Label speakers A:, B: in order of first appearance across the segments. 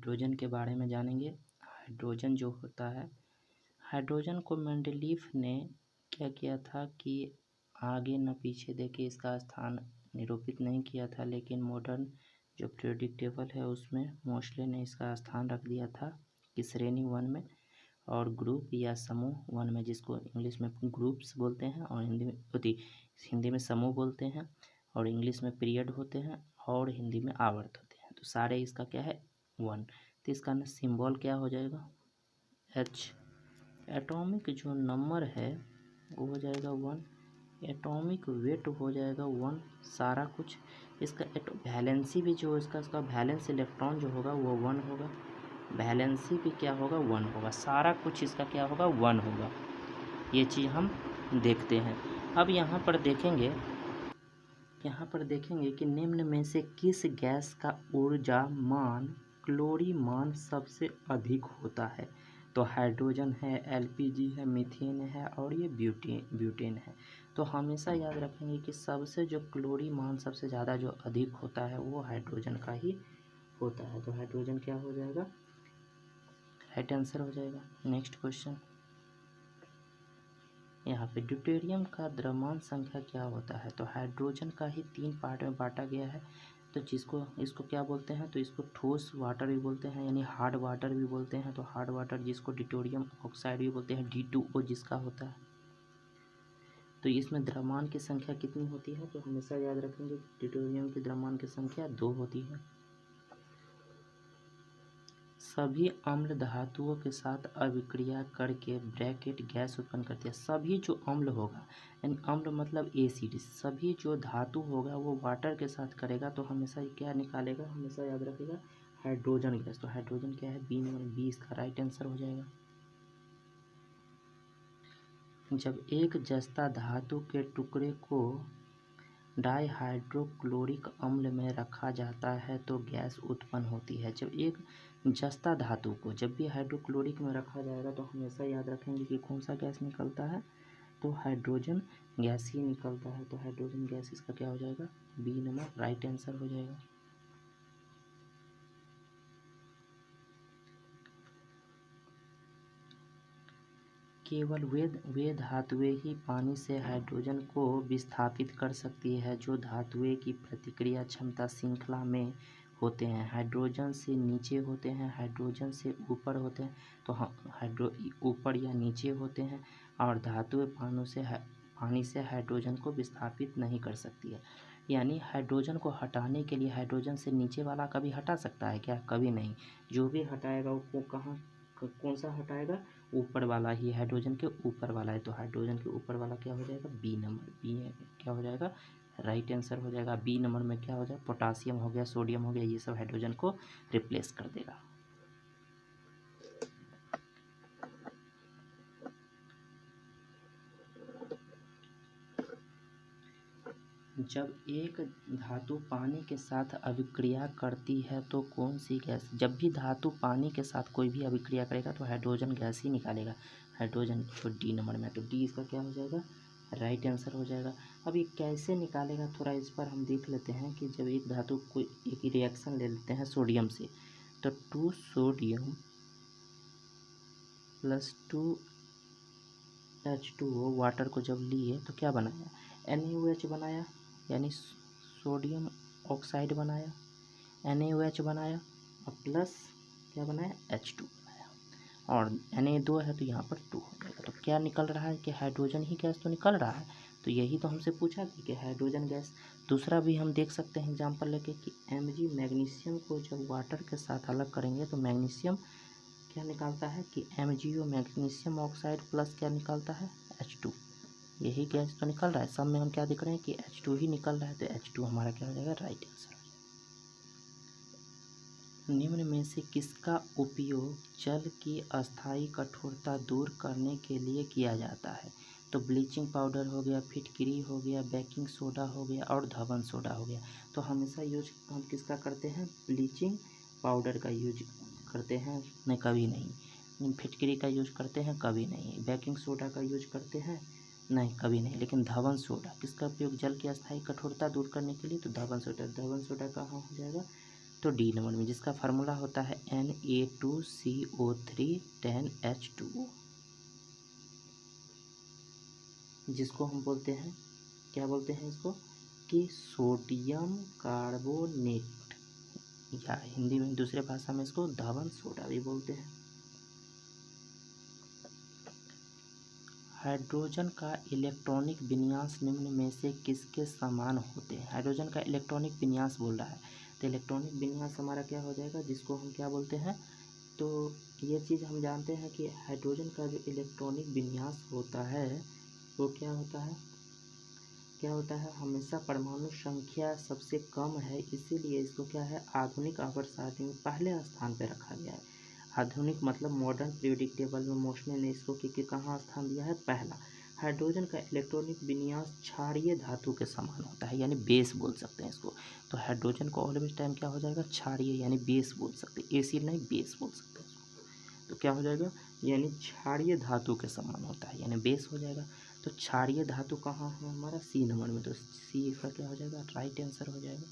A: Hydrogen के बारे में जानेंगे। हाइड्रोजन जो होता है, हाइड्रोजन को मेंडलीफ ने क्या किया था कि आगे न पीछे देके इसका स्थान निरूपित नहीं किया था, लेकिन मॉडर्न जो पीरियोडिक टेबल है उसमें मोस्टली ने इसका स्थान रख दिया था कि श्रेणी 1 में, और ग्रुप या समूह 1 में, जिसको इंग्लिश में ग्रुप्स बोलते हैं और हिंदी में समूह बोलते हैं, और इंग्लिश में पीरियड होते हैं और हिंदी में आवर्त होते हैं। तो सारे इसका क्या है 1। तो इसका सिंबल क्या हो जाएगा H। एटॉमिक जो नंबर है वो हो जाएगा 1। एटॉमिक वेट हो जाएगा 1। सारा कुछ इसका वैलेंसी भी जो इसका वैलेंस इलेक्ट्रॉन जो होगा वो 1 होगा। वैलेंसी भी क्या होगा 1 होगा। सारा कुछ इसका क्या होगा 1 होगा। ये चीज़ हम देखते हैं। अब यहाँ पर देखेंगे कि निम्न में से किस गैस का ऊर्जा मान क्लोरीमान सबसे अधिक होता है। तो हाइड्रोजन है, एलपीजी है, मीथेन है और ये ब्यूटेन है। तो हमेशा याद रखेंगे कि सबसे जो क्लोरीमान सबसे ज़्यादा जो अधिक होता है वो हाइड्रोजन का ही होता है। तो हाइड्रोजन क्या हो जाएगा, राइट आंसर हो जाएगा। नेक्स्ट क्वेश्चन, यहाँ पे ड्यूटेरियम का द्रव्यमान संख्या क्या होता है। तो हाइड्रोजन का ही 3 पार्ट में बांटा गया है। तो इसको क्या बोलते हैं, तो इसको ठोस वाटर भी बोलते हैं, यानी हार्ड वाटर भी बोलते हैं। तो हार्ड वाटर जिसको ड्यूटेरियम ऑक्साइड भी बोलते हैं, D2O जिसका होता है। तो इसमें द्रव्यमान की संख्या कितनी होती है, तो हमेशा याद रखेंगे ड्यूटेरियम की द्रव्यमान की संख्या 2 होती है। सभी अम्ल धातुओं के साथ अभिक्रिया करके ब्रैकेट गैस उत्पन्न करती है। सभी जो अम्ल होगा, यानी अम्ल मतलब एसिड, सभी जो धातु होगा वो वाटर के साथ करेगा तो हमेशा क्या निकालेगा, हमेशा याद रखिएगा हाइड्रोजन गैस। तो हाइड्रोजन क्या है, बी इसका राइट आंसर हो जाएगा। जब एक जस्ता धातु के टुकड़े को डाइहाइड्रोक्लोरिक अम्ल में रखा जाता है तो गैस उत्पन्न होती है। जब एक जस्ता धातु को जब भी हाइड्रोक्लोरिक में रखा जाएगा तो हमेशा याद रखेंगे कि कौन सा गैस निकलता है, तो हाइड्रोजन गैस ही निकलता है। तो हाइड्रोजन गैस इसका क्या हो जाएगा, बी नंबर राइट आंसर हो जाएगा। केवल वे धातुएं ही पानी से हाइड्रोजन को विस्थापित कर सकती है जो धातुएं की प्रतिक्रिया क्षमता श्रृंखला में होते हैं। हाइड्रोजन से नीचे होते हैं, हाइड्रोजन से ऊपर होते हैं। तो ऊपर या नीचे होते हैं, और धातुएं पानी से हाइड्रोजन को विस्थापित नहीं कर सकती है। यानी हाइड्रोजन को हटाने के लिए हाइड्रोजन से नीचे वाला कभी हटा सकता है क्या, कभी नहीं। जो भी हटाएगा वो कौन सा हटाएगा, ऊपर वाला ही, हाइड्रोजन के ऊपर वाला है। तो हाइड्रोजन के ऊपर वाला क्या हो जाएगा, बी नंबर, बी क्या हो जाएगा, राइट आंसर हो जाएगा। बी नंबर में क्या हो जाएगा, पोटासियम हो गया, सोडियम हो गया, ये सब हाइड्रोजन को रिप्लेस कर देगा। जब एक धातु पानी के साथ अभिक्रिया करती है तो कौन सी गैस, जब भी धातु पानी के साथ कोई भी अभिक्रिया करेगा तो हाइड्रोजन गैस ही निकालेगा, हाइड्रोजन। जो डी नंबर में, तो डी इसका क्या हो जाएगा, राइट आंसर हो जाएगा। अब ये कैसे निकालेगा, थोड़ा इस पर हम देख लेते हैं कि जब एक धातु को एक रिएक्शन ले लेते हैं सोडियम से, तो 2 सोडियम प्लस 2 H2O वाटर को जब लिए तो क्या बनाया, NaOH बनाया, यानी सोडियम ऑक्साइड बनाया, NaOH बनाया, और प्लस क्या बनाया, H2 बनाया, और Na2 है तो यहाँ पर 2 हो जाएगा। तो क्या निकल रहा है कि हाइड्रोजन ही गैस तो निकल रहा है। तो यही तो हमसे पूछा कि हाइड्रोजन गैस। दूसरा भी हम देख सकते हैं एग्जाम्पल लेके कि Mg मैग्नीशियम को जब वाटर के साथ अलग करेंगे तो मैग्नीशियम क्या निकालता है कि MgO मैग्नीशियम ऑक्साइड प्लस क्या निकालता है, H2। यही गैस तो निकल रहा है। सब में हम क्या दिख रहे हैं कि H2 ही निकल रहा है। तो H2 हमारा क्या हो जाएगा, राइट आंसर। निम्न में से किसका उपयोग जल की अस्थायी कठोरता दूर करने के लिए किया जाता है। तो ब्लीचिंग पाउडर हो गया, फिटकिरी हो गया, बेकिंग सोडा हो गया और धवन सोडा हो गया। तो हमेशा यूज हम किसका करते हैं, ब्लीचिंग पाउडर का यूज करते हैं, नहीं कभी नहीं। फिटकिरी का यूज करते हैं, कभी नहीं। बेकिंग सोडा का यूज करते हैं, नहीं कभी नहीं। लेकिन धवन सोडा किसका उपयोग जल की अस्थायी कठोरता दूर करने के लिए, तो धवन सोडा कहाँ हो जाएगा, तो डी नंबर में, जिसका फार्मूला होता है Na2CO3 10H2O, जिसको हम बोलते हैं, क्या बोलते हैं इसको, कि सोडियम कार्बोनेट, या हिंदी में दूसरे भाषा में इसको धावन सोडा भी बोलते हैं। हाइड्रोजन का इलेक्ट्रॉनिक विन्यास निम्न में से किसके समान होते हैं। हाइड्रोजन का इलेक्ट्रॉनिक विन्यास बोल रहा है, तो इलेक्ट्रॉनिक विन्यास हमारा क्या हो जाएगा, जिसको हम क्या बोलते हैं, तो ये चीज़ हम जानते हैं कि हाइड्रोजन का जो इलेक्ट्रॉनिक विन्यास होता है वो क्या होता है, हमेशा परमाणु संख्या सबसे कम है, इसीलिए इसको क्या है, आधुनिक आवर्त सारणी में पहले स्थान पर रखा गया है। आधुनिक मतलब मॉडर्न पीरियोडिक टेबल में मोशने ने इसको कहाँ स्थान दिया है, पहला। हाइड्रोजन का इलेक्ट्रॉनिक विन्यास क्षारीय धातु के समान होता है, यानी बेस बोल सकते हैं इसको। तो हाइड्रोजन को ऑलवेज टाइम क्या हो जाएगा, क्षारीय यानी बेस बोल सकते हैं, एसिड नहीं बेस बोल सकते हैं इसको। तो क्या हो जाएगा, यानी क्षारीय धातु के समान होता है, यानी बेस हो जाएगा। तो क्षारीय धातु कहाँ है हमारा, सी नंबर में, तो सी का क्या हो जाएगा, राइट आंसर हो जाएगा।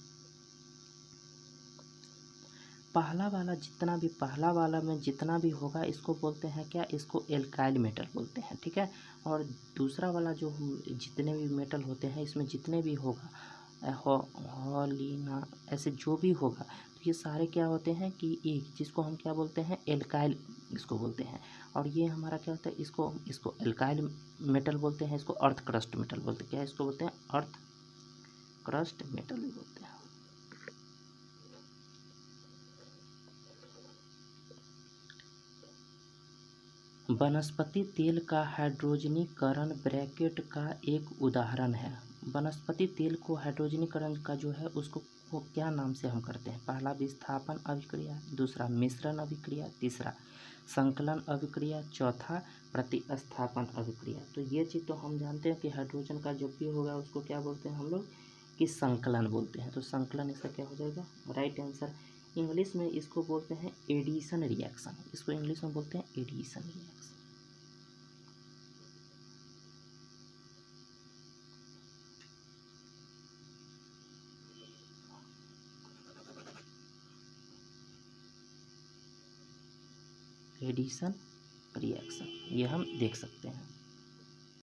A: पहला वाला में जितना भी होगा इसको बोलते हैं क्या, इसको एल्काइल मेटल बोलते हैं, ठीक है। और दूसरा वाला जो जितने भी मेटल होते हैं इसमें जितने भी होगा हॉलिना ऐसे जो भी होगा, तो ये सारे क्या होते हैं कि एक, जिसको हम क्या बोलते हैं, एल्काइल इसको बोलते हैं। और ये हमारा क्या होता है, इसको एल्काइल मेटल बोलते हैं, इसको अर्थ क्रस्ट मेटल बोलते हैं। क्या इसको बोलते हैं, अर्थ क्रस्ट मेटल भी बोलते हैं। वनस्पति तेल का हाइड्रोजनीकरण ब्रैकेट का एक उदाहरण है। वनस्पति तेल को हाइड्रोजनीकरण का जो है उसको वो क्या नाम से हम करते हैं, पहला विस्थापन अभिक्रिया, दूसरा मिश्रण अभिक्रिया, तीसरा संकलन अभिक्रिया, चौथा प्रतिस्थापन अभिक्रिया। तो ये चीज़ तो हम जानते हैं कि हाइड्रोजन का जो भी होगा उसको क्या बोलते हैं हम लोग, कि संकलन बोलते हैं। तो संकलन इसका क्या हो जाएगा, राइट आंसर। इंग्लिश में इसको बोलते हैं एडिशन रिएक्शन, इसको इंग्लिश में बोलते हैं एडिशन रिएक्शन। एडिशन रिएक्शन ये हम देख सकते हैं।